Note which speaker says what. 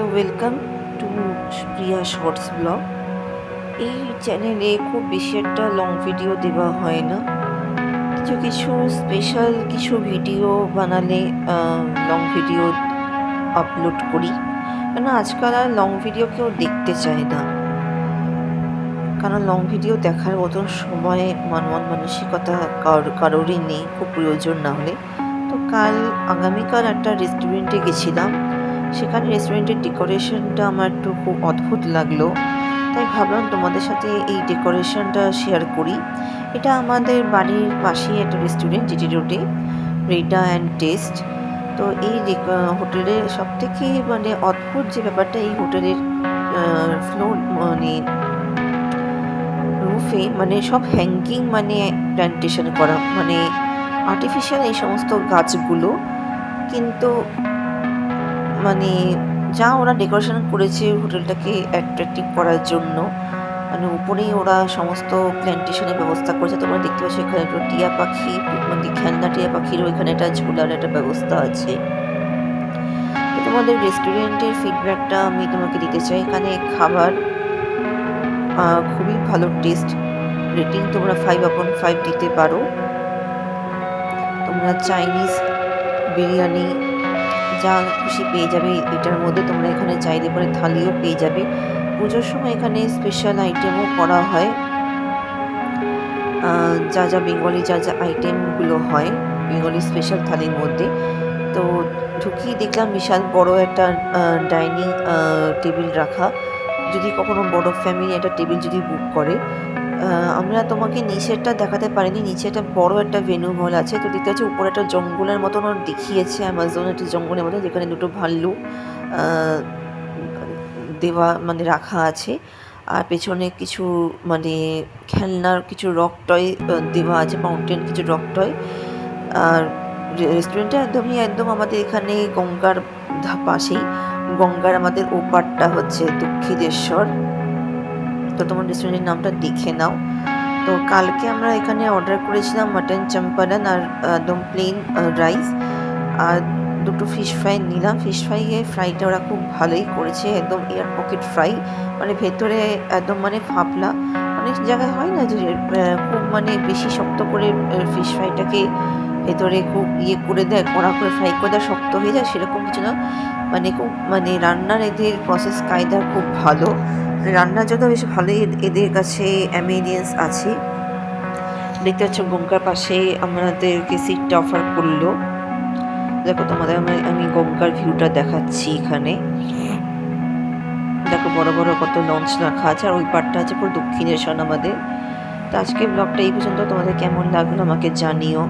Speaker 1: So welcome to Priya shorts blog. এই চ্যানেলে খুব বেশি একটা লং ভিডিও দেওয়া হয় না, কিছু কিছু স্পেশাল কিছু ভিডিও বানালে লং ভিডিও আপলোড করি। কেন আজকাল আর লং ভিডিও কেউ দেখতে চায় না, কারণ লং ভিডিও দেখার মতন সময় মানসিকতা কারোরই নেই, খুব প্রয়োজন না হলে। তো আগামীকাল একটা রেস্টুরেন্টে গেছিলাম, সেখানে রেস্টুরেন্টের ডেকোরেশনটা আমার একটু খুব অদ্ভুত লাগলো, তাই ভাবলাম তোমাদের সাথে এই ডেকোরেশনটা শেয়ার করি। এটা আমাদের বাড়ির পাশেই একটা রেস্টুরেন্ট, জিটি রোডে, রেডা অ্যান্ড টেস্ট। তো এই হোটেলের সবথেকে অদ্ভুত যে ব্যাপারটা, এই হোটেলের ফ্লোর রুফে সব হ্যাঙ্গিং প্ল্যান্টেশন করা, আর্টিফিশিয়াল এই সমস্ত গাছগুলো, কিন্তু যা ওরা ডেকোরেশন করেছে হোটেলটাকে অ্যাট্রাকটিভ করার জন্য, উপরেই ওরা সমস্ত প্ল্যান্টেশনের ব্যবস্থা করেছে। তোমরা দেখতে পাচ্ছ এখানে একটা টিয়া পাখি, খেলনা টিয়া পাখিরও এখানে একটা ঝোলার একটা ব্যবস্থা আছে। তো তোমাদের রেস্টুরেন্টের ফিডব্যাকটা আমি তোমাকে দিতে চাই। এখানে খাবার খুবই ভালো টেস্ট, রেটিং তোমরা 5/5 দিতে পারো। তোমরা চাইনিজ, বিরিয়ানি যা খুশি পেয়ে যাবে এটার মধ্যে। তোমরা এখানে চাইলে পরে থালিও পেয়ে যাবে। পুজোর সময় এখানে স্পেশাল আইটেমও করা হয়, যা বেঙ্গলি যা আইটেমগুলো হয় বেঙ্গলি স্পেশাল থালির মধ্যে। তো ঢুকিয়ে দেখলাম বিশাল বড় একটা ডাইনিং টেবিল রাখা। যদি কখনো বড় ফ্যামিলি একটা টেবিল যদি বুক করে, আমরা তোমাকে নিচেরটা দেখাতে পারিনি, নিচে একটা বড় একটা ভেনু হল আছে। তো দেখতে পাচ্ছি উপরে একটা জঙ্গলের মতন দেখিয়েছে, অ্যামাজন একটা জঙ্গলের মতো, যেখানে দুটো ভাল্লুক দেওয়া রাখা আছে। আর পেছনে কিছু খেলনার কিছু রক টয় দেওয়া আছে, মাউন্টেন কিছু রক টয়। আর রেস্টুরেন্টটা একদম আমাদের এখানে গঙ্গার পাশেই। গঙ্গার আমাদের ওপারটা হচ্ছে দক্ষিণেশ্বর। তো তোমার রেস্টুরেন্টের নামটা দেখে নাও। তো কালকে আমরা এখানে অর্ডার করেছিলাম মাটন চাম্পারান আর একদম প্লেন রাইস, আর দুটো ফিশ ফ্রাই নিলাম। ফিশ ফ্রাইটা ওরা খুব ভালোই করেছে, একদম এয়ার পকেট ফ্রাই, ভেতরে একদম ফাপলা। অনেক জায়গায় হয় না যে খুব বেশি শক্ত করে ফিশ ফ্রাইটাকে ভেতরে খুব করে দেয়, কড়া করে ফ্রাই করে দেয়, শক্ত হয়ে যায়, সেরকম কিছু না। খুব রান্নার এদের প্রসেস কায়দা খুব ভালো, রান্নার জন্য বেশ ভালোই এদের কাছে অ্যামেনিয়েন্স আছে। দেখতে পাচ্ছ গঙ্গার পাশে আমাদেরকে সিটটা অফার করলো। দেখো তোমাদের আমি গঙ্গার ভিউটা দেখাচ্ছি। এখানে দেখো বড় বড় কত লঞ্চ রাখা আছে, আর ওই পারটা আছে পুরো দক্ষিণেশ্বর আমাদের। তো আজকে ব্লগটা এই পর্যন্ত। তোমাদের কেমন লাগলো আমাকে জানিও।